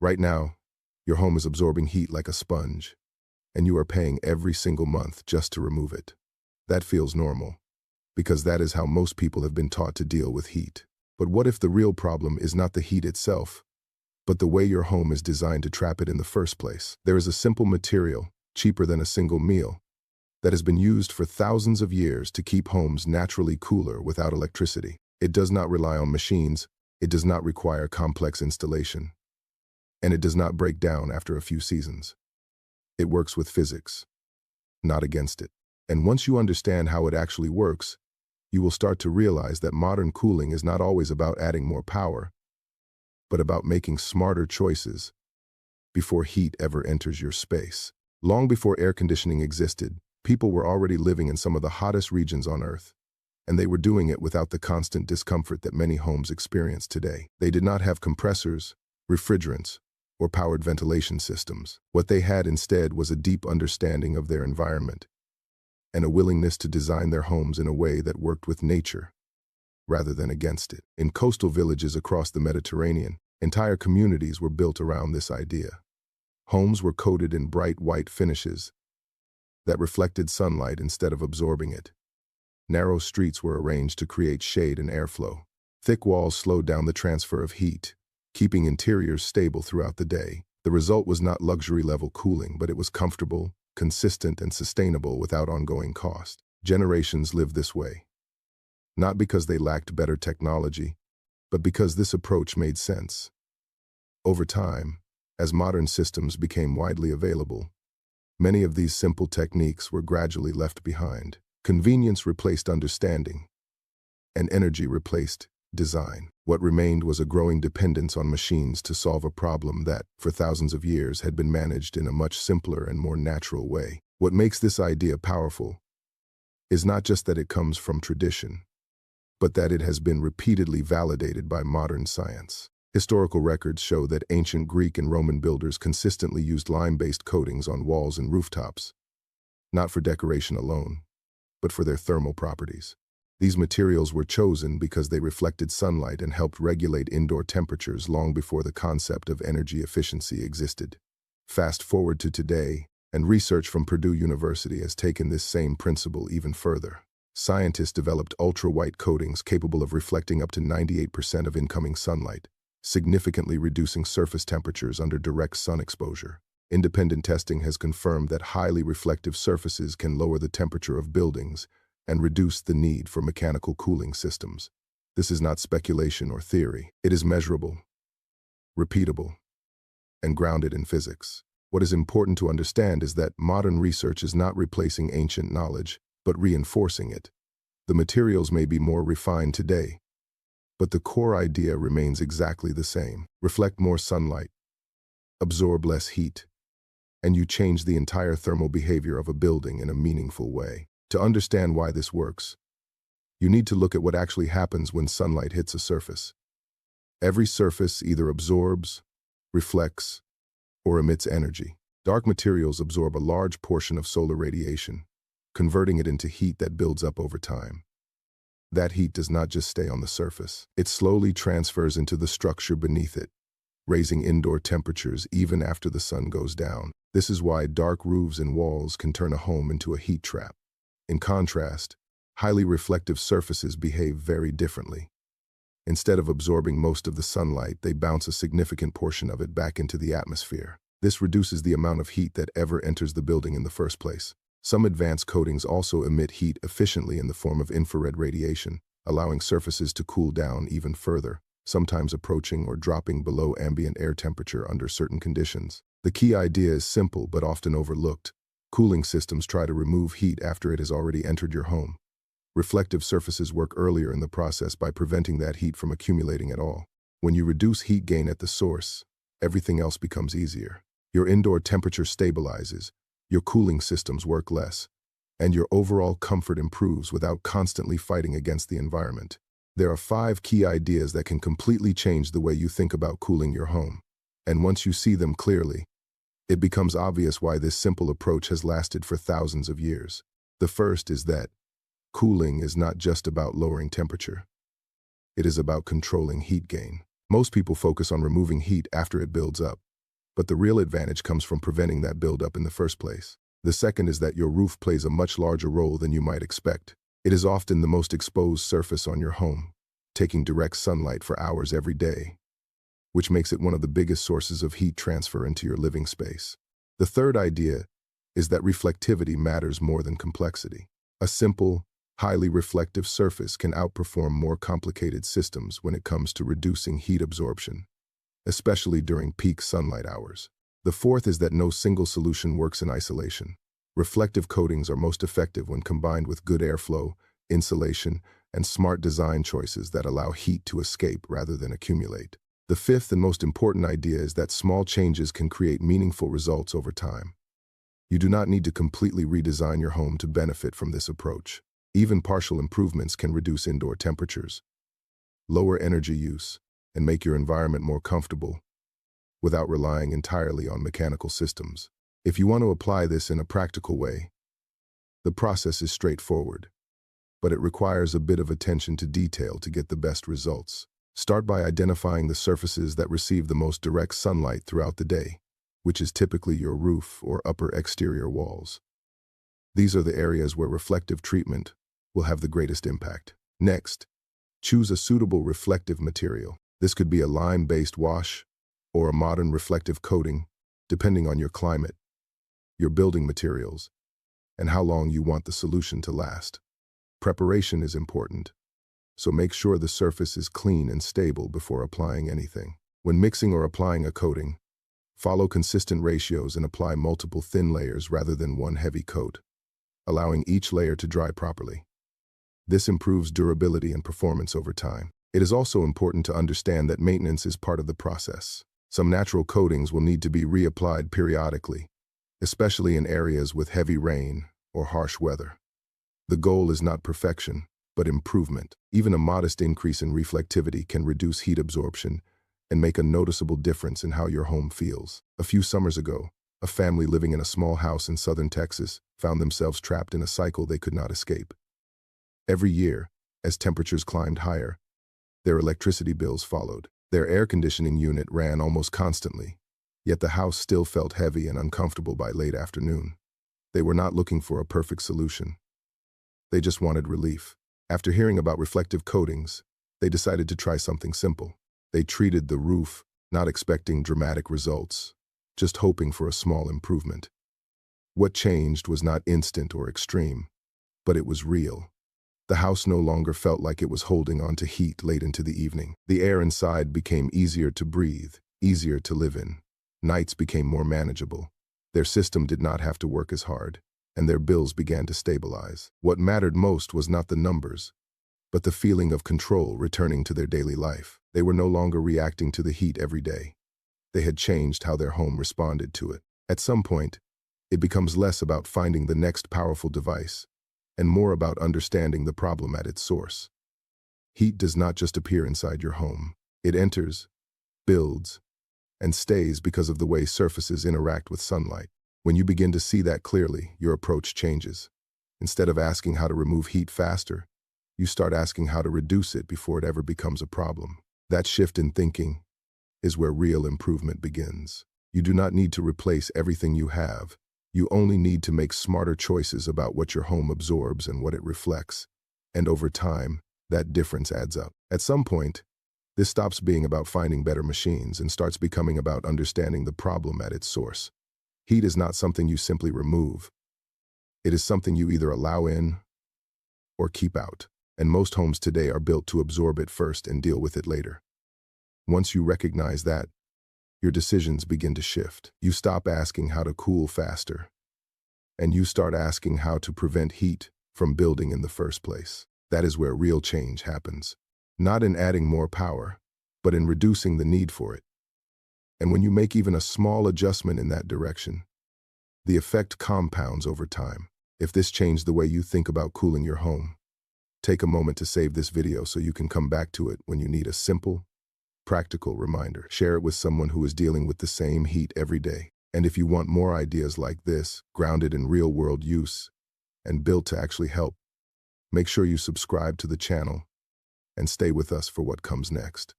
Right now, your home is absorbing heat like a sponge, and you are paying every single month just to remove it. That feels normal, because that is how most people have been taught to deal with heat. But what if the real problem is not the heat itself, but the way your home is designed to trap it in the first place? There is a simple material, cheaper than a single meal, that has been used for thousands of years to keep homes naturally cooler without electricity. It does not rely on machines, it does not require complex installation, and it does not break down after a few seasons. It works with physics, not against it. And once you understand how it actually works, you will start to realize that modern cooling is not always about adding more power, but about making smarter choices before heat ever enters your space. Long before air conditioning existed, people were already living in some of the hottest regions on Earth, and they were doing it without the constant discomfort that many homes experience today. They did not have compressors, refrigerants, or powered ventilation systems. What they had instead was a deep understanding of their environment and a willingness to design their homes in a way that worked with nature rather than against it. In coastal villages across the Mediterranean, entire communities were built around this idea. Homes were coated in bright white finishes that reflected sunlight instead of absorbing it. Narrow streets were arranged to create shade and airflow. Thick walls slowed down the transfer of heat, keeping interiors stable throughout the day. The result was not luxury-level cooling, but it was comfortable, consistent, and sustainable without ongoing cost. Generations lived this way, not because they lacked better technology, but because this approach made sense. Over time, as modern systems became widely available, many of these simple techniques were gradually left behind. Convenience replaced understanding, and energy replaced design. What remained was a growing dependence on machines to solve a problem that, for thousands of years, had been managed in a much simpler and more natural way. What makes this idea powerful is not just that it comes from tradition, but that it has been repeatedly validated by modern science. Historical records show that ancient Greek and Roman builders consistently used lime-based coatings on walls and rooftops, not for decoration alone, but for their thermal properties. These materials were chosen because they reflected sunlight and helped regulate indoor temperatures long before the concept of energy efficiency existed. Fast forward to today, and research from Purdue University has taken this same principle even further. Scientists developed ultra-white coatings capable of reflecting up to 98% of incoming sunlight, significantly reducing surface temperatures under direct sun exposure. Independent testing has confirmed that highly reflective surfaces can lower the temperature of buildings and reduce the need for mechanical cooling systems. This is not speculation or theory. It is measurable, repeatable, and grounded in physics. What is important to understand is that modern research is not replacing ancient knowledge, but reinforcing it. The materials may be more refined today, but the core idea remains exactly the same. Reflect more sunlight, absorb less heat, and you change the entire thermal behavior of a building in a meaningful way. To understand why this works, you need to look at what actually happens when sunlight hits a surface. Every surface either absorbs, reflects, or emits energy. Dark materials absorb a large portion of solar radiation, converting it into heat that builds up over time. That heat does not just stay on the surface. It slowly transfers into the structure beneath it, raising indoor temperatures even after the sun goes down. This is why dark roofs and walls can turn a home into a heat trap. In contrast, highly reflective surfaces behave very differently. Instead of absorbing most of the sunlight, they bounce a significant portion of it back into the atmosphere. This reduces the amount of heat that ever enters the building in the first place. Some advanced coatings also emit heat efficiently in the form of infrared radiation, allowing surfaces to cool down even further, sometimes approaching or dropping below ambient air temperature under certain conditions. The key idea is simple but often overlooked. Cooling systems try to remove heat after it has already entered your home. Reflective surfaces work earlier in the process by preventing that heat from accumulating at all. When you reduce heat gain at the source, everything else becomes easier. Your indoor temperature stabilizes, your cooling systems work less, and your overall comfort improves without constantly fighting against the environment. There are 5 key ideas that can completely change the way you think about cooling your home. And once you see them clearly, it becomes obvious why this simple approach has lasted for thousands of years. The first is that cooling is not just about lowering temperature. It is about controlling heat gain. Most people focus on removing heat after it builds up, But the real advantage comes from preventing that buildup in the first place. The second is that your roof plays a much larger role than you might expect. It is often the most exposed surface on your home, taking direct sunlight for hours every day, which makes it one of the biggest sources of heat transfer into your living space. The third idea is that reflectivity matters more than complexity. A simple, highly reflective surface can outperform more complicated systems when it comes to reducing heat absorption, especially during peak sunlight hours. The fourth is that no single solution works in isolation. Reflective coatings are most effective when combined with good airflow, insulation, and smart design choices that allow heat to escape rather than accumulate. The fifth and most important idea is that small changes can create meaningful results over time. You do not need to completely redesign your home to benefit from this approach. Even partial improvements can reduce indoor temperatures, lower energy use, and make your environment more comfortable without relying entirely on mechanical systems. If you want to apply this in a practical way, the process is straightforward, but it requires a bit of attention to detail to get the best results. Start by identifying the surfaces that receive the most direct sunlight throughout the day, which is typically your roof or upper exterior walls. These are the areas where reflective treatment will have the greatest impact. Next, choose a suitable reflective material. This could be a lime-based wash or a modern reflective coating, depending on your climate, your building materials, and how long you want the solution to last. Preparation is important, so make sure the surface is clean and stable before applying anything. When mixing or applying a coating, follow consistent ratios and apply multiple thin layers rather than one heavy coat, allowing each layer to dry properly. This improves durability and performance over time. It is also important to understand that maintenance is part of the process. Some natural coatings will need to be reapplied periodically, especially in areas with heavy rain or harsh weather. The goal is not perfection, but improvement. Even a modest increase in reflectivity can reduce heat absorption and make a noticeable difference in how your home feels. A few summers ago, a family living in a small house in southern Texas found themselves trapped in a cycle they could not escape. Every year, as temperatures climbed higher, their electricity bills followed. Their air conditioning unit ran almost constantly, yet the house still felt heavy and uncomfortable by late afternoon. They were not looking for a perfect solution. They just wanted relief. After hearing about reflective coatings, they decided to try something simple. They treated the roof, not expecting dramatic results, just hoping for a small improvement. What changed was not instant or extreme, but it was real. The house no longer felt like it was holding on to heat late into the evening. The air inside became easier to breathe, easier to live in. Nights became more manageable. Their system did not have to work as hard, and their bills began to stabilize. What mattered most was not the numbers, but the feeling of control returning to their daily life. They were no longer reacting to the heat every day. They had changed how their home responded to it. At some point, it becomes less about finding the next powerful device and more about understanding the problem at its source. Heat does not just appear inside your home. It enters, builds, and stays because of the way surfaces interact with sunlight. When you begin to see that clearly, your approach changes. Instead of asking how to remove heat faster, you start asking how to reduce it before it ever becomes a problem. That shift in thinking is where real improvement begins. You do not need to replace everything you have. You only need to make smarter choices about what your home absorbs and what it reflects. And over time, that difference adds up. At some point, this stops being about finding better machines and starts becoming about understanding the problem at its source. Heat is not something you simply remove. It is something you either allow in or keep out. And most homes today are built to absorb it first and deal with it later. Once you recognize that, your decisions begin to shift. You stop asking how to cool faster, and you start asking how to prevent heat from building in the first place. That is where real change happens. Not in adding more power, but in reducing the need for it. And when you make even a small adjustment in that direction, the effect compounds over time. If this changed the way you think about cooling your home, take a moment to save this video so you can come back to it when you need a simple, practical reminder. Share it with someone who is dealing with the same heat every day. And if you want more ideas like this, grounded in real-world use and built to actually help, make sure you subscribe to the channel and stay with us for what comes next.